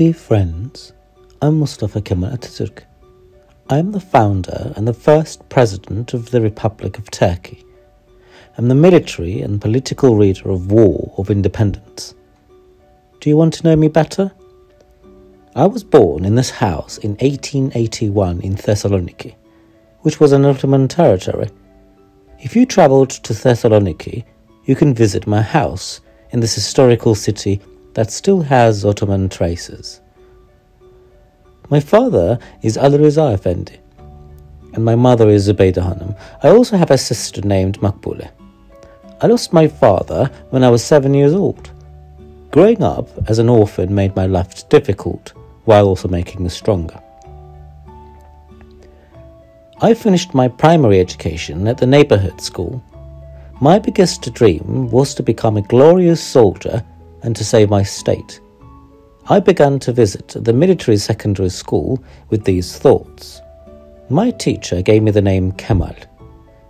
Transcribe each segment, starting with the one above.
Dear friends, I'm Mustafa Kemal Atatürk. I am the founder and the first president of the Republic of Turkey. I'm the military and political leader of War of Independence. Do you want to know me better? I was born in this house in 1881 in Thessaloniki, which was an Ottoman territory. If you travelled to Thessaloniki, you can visit my house in this historical city that still has Ottoman traces. My father is Ali Rıza Efendi, and my mother is Zübeyde Hanım. I also have a sister named Makbule. I lost my father when I was 7 years old. Growing up as an orphan made my life difficult, while also making me stronger. I finished my primary education at the neighborhood school. My biggest dream was to become a glorious soldier and to save my state. I began to visit the military secondary school with these thoughts. My teacher gave me the name Kemal,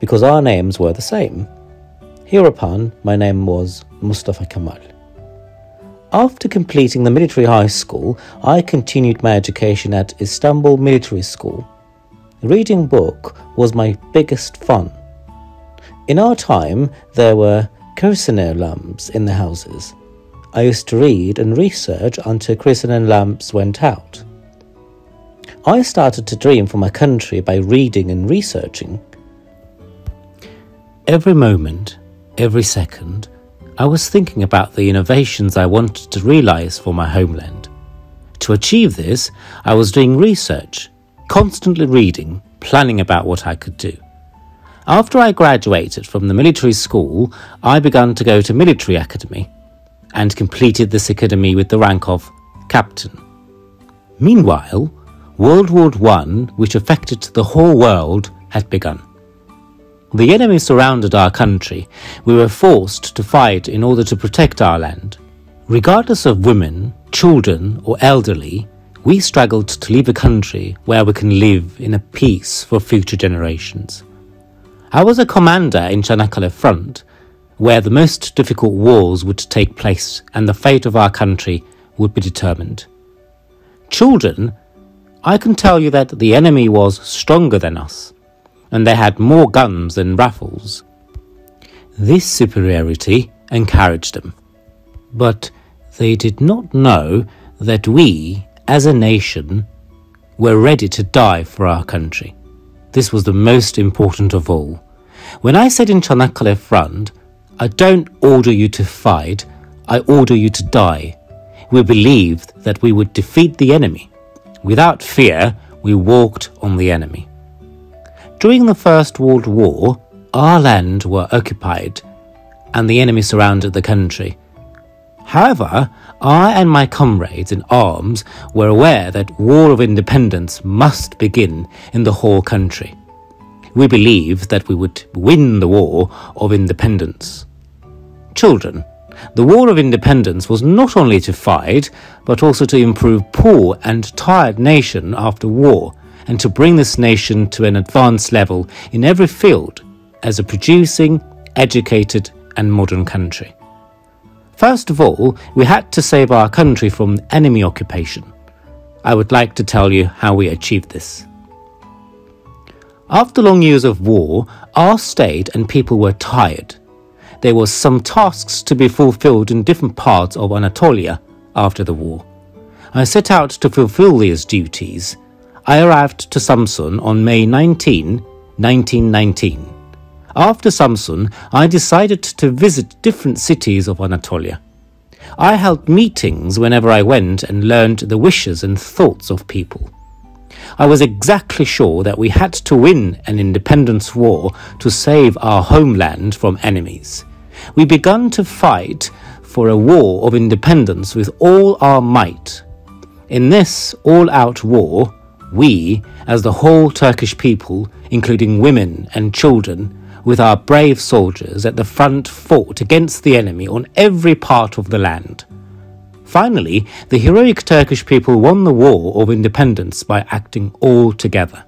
because our names were the same. Hereupon, my name was Mustafa Kemal. After completing the military high school, I continued my education at Istanbul Military School. Reading book was my biggest fun. In our time, there were kerosene lamps in the houses. I used to read and research until kerosene lamps went out. I started to dream for my country by reading and researching. Every moment, every second, I was thinking about the innovations I wanted to realize for my homeland. To achieve this, I was doing research, constantly reading, planning about what I could do. After I graduated from the military school, I began to go to military academy and completed this academy with the rank of captain. Meanwhile, World War I, which affected the whole world, had begun. The enemy surrounded our country. We were forced to fight in order to protect our land. Regardless of women, children or elderly, we struggled to leave a country where we can live in a peace for future generations. I was a commander in Çanakkale front, where the most difficult wars would take place and the fate of our country would be determined. Children, I can tell you that the enemy was stronger than us, and they had more guns than rifles. This superiority encouraged them. But they did not know that we, as a nation, were ready to die for our country. This was the most important of all. When I said in Çanakkale front, I don't order you to fight, I order you to die. We believed that we would defeat the enemy. Without fear, we walked on the enemy. During the First World War, our land were occupied and the enemy surrounded the country. However, I and my comrades in arms were aware that War of Independence must begin in the whole country. We believed that we would win the War of Independence. Children, the War of Independence was not only to fight, but also to improve poor and tired nation after war, and to bring this nation to an advanced level in every field as a producing, educated and modern country. First of all, we had to save our country from enemy occupation. I would like to tell you how we achieved this. After long years of war, our state and people were tired. There were some tasks to be fulfilled in different parts of Anatolia after the war. I set out to fulfill these duties. I arrived to Samsun on May 19, 1919. After Samsun, I decided to visit different cities of Anatolia. I held meetings whenever I went and learned the wishes and thoughts of people. I was exactly sure that we had to win an independence war to save our homeland from enemies. We began to fight for a war of independence with all our might. In this all-out war, we, as the whole Turkish people, including women and children, with our brave soldiers at the front, fought against the enemy on every part of the land. Finally, the heroic Turkish people won the War of Independence by acting all together.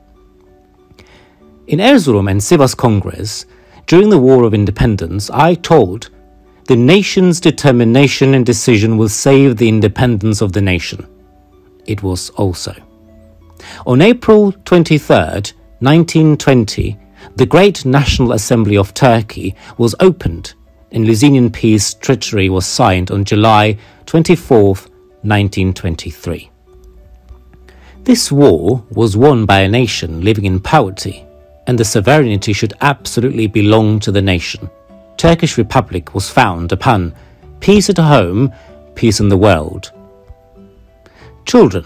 In Erzurum and Sivas Congress, during the War of Independence, I told, "The nation's determination and decision will save the independence of the nation." it was also. On April 23rd, 1920, the Great National Assembly of Turkey was opened and Lusinian Peace Treaty was signed on July 24th, 1923. This war was won by a nation living in poverty, and the sovereignty should absolutely belong to the nation. Turkish Republic was founded upon peace at home, peace in the world. Children,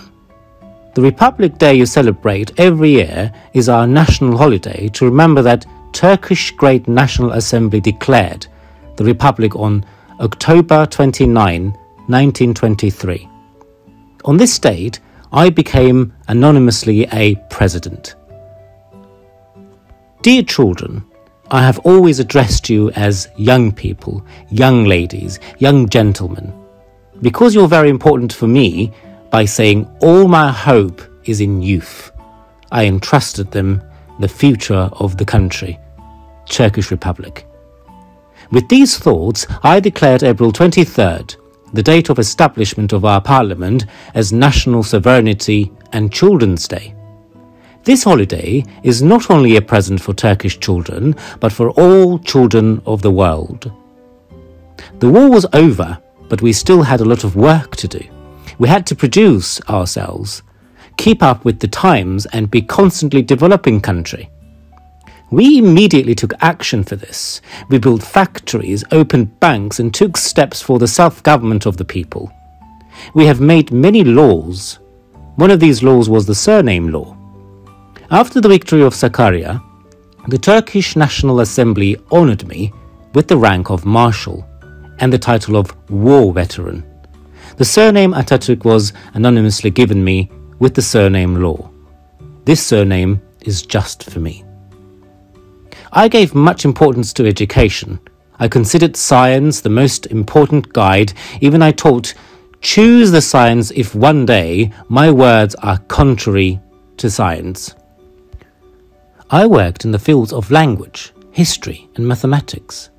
the Republic Day you celebrate every year is our national holiday to remember that Turkish Great National Assembly declared the Republic on October 29, 1923. On this date, I became anonymously a president. Dear children, I have always addressed you as young people, young ladies, young gentlemen, because you're very important for me by saying all my hope is in youth. I entrusted them the future of the country, Turkish Republic. With these thoughts, I declared April 23rd, the date of establishment of our parliament, as National Sovereignty and Children's Day. This holiday is not only a present for Turkish children, but for all children of the world. The war was over, but we still had a lot of work to do. We had to produce ourselves, keep up with the times, and be constantly developing country. We immediately took action for this. We built factories, opened banks, and took steps for the self-government of the people. We have made many laws. One of these laws was the surname law. After the victory of Sakarya, the Turkish National Assembly honored me with the rank of Marshal and the title of War Veteran. The surname Atatürk was anonymously given me with the surname law. This surname is just for me. I gave much importance to education. I considered science the most important guide. Even I taught, choose the science if one day my words are contrary to science. I worked in the fields of language, history and mathematics.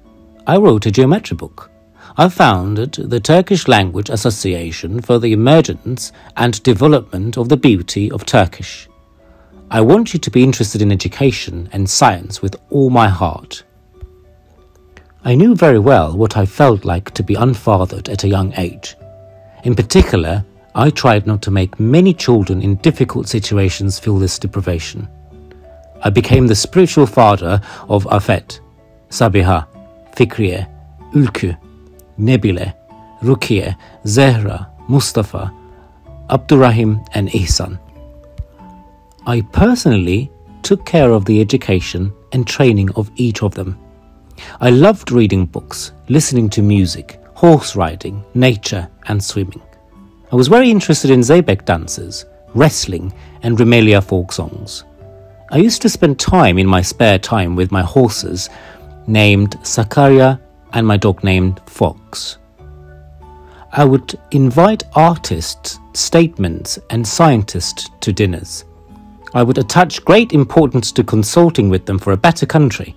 I wrote a geometry book. I founded the Turkish Language Association for the emergence and development of the beauty of Turkish. I want you to be interested in education and science with all my heart. I knew very well what I felt like to be unfathered at a young age. In particular, I tried not to make many children in difficult situations feel this deprivation. I became the spiritual father of Afet, Sabiha, Fikriye, Ülkü, Nebile, Rukiye, Zehra, Mustafa, Abdurrahim and Ihsan. I personally took care of the education and training of each of them. I loved reading books, listening to music, horse riding, nature and swimming. I was very interested in Zeybek dances, wrestling and Rumelia folk songs. I used to spend time in my spare time with my horses named Sakarya and my dog named Fox. I would invite artists, statesmen and scientists to dinners. I would attach great importance to consulting with them for a better country.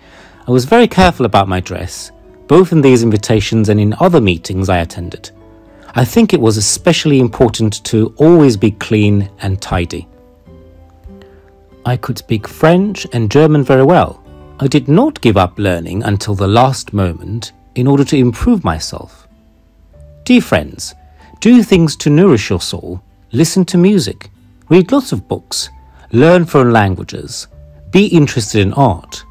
I was very careful about my dress, both in these invitations and in other meetings I attended. I think it was especially important to always be clean and tidy. I could speak French and German very well. I did not give up learning until the last moment in order to improve myself. Dear friends, do things to nourish your soul, listen to music, read lots of books, learn foreign languages, be interested in art.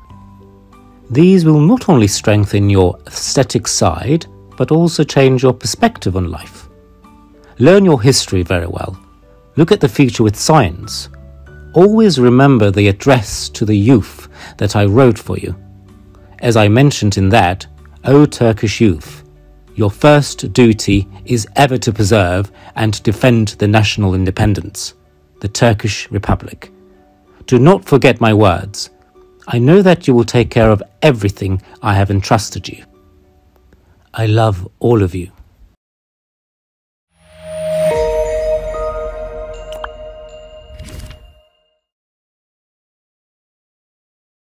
These will not only strengthen your aesthetic side, but also change your perspective on life. Learn your history very well. Look at the future with science. Always remember the address to the youth that I wrote for you. As I mentioned in that, O Turkish youth, your first duty is ever to preserve and defend the national independence, the Turkish Republic. Do not forget my words. I know that you will take care of everything I have entrusted you. I love all of you.